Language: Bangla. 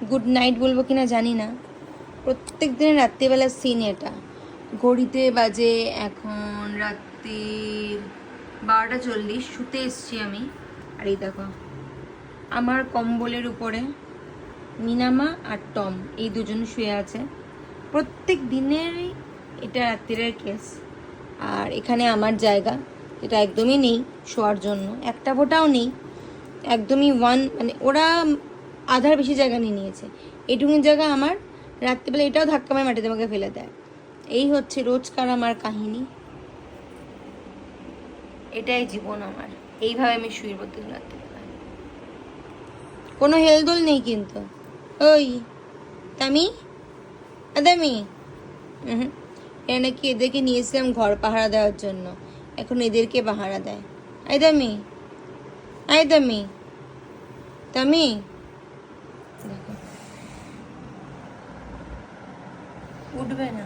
গুড নাইট বলবো কিনা জানি না, প্রত্যেক দিনের রাত্রিবেলার সিন এটা। ঘড়িতে বাজে এখন রাত্রির 12:40, শুতে এসছি আমি। আর এই দেখো আমার কম্বলের উপরে মিনামা আর টম এই দুজন শুয়ে আছে। প্রত্যেক দিনেরই এটা রাত্রিরের কেস। আর এখানে আমার জায়গা, এটা একদমই নেই শোয়ার জন্য, একটা ফোঁটাও নেই, একদমই মানে ওরা আধার বেশি জায়গা নিয়ে নিয়েছে। এইটুকুনি জায়গা আমার, রাত্রিবেলা এটাও ধাক্কা মারে মাটিতে আমাকে ফেলে দেয়। এই হচ্ছে রোজকার আমার কাহিনী, এটাই জীবন আমার। এইভাবে আমি শুয়ে প্রত্যেক রাত্রিবেলা, কোনো হেলদোল নেই কিন্তু। ওই তামি, আদামি, এরা নাকি এদেরকে নিয়েছিলাম ঘর পাহারা দেওয়ার জন্য, এখন এদেরকে পাহারা দেয়। আই দামি, আই দামি, তামি দেখো উঠবে না।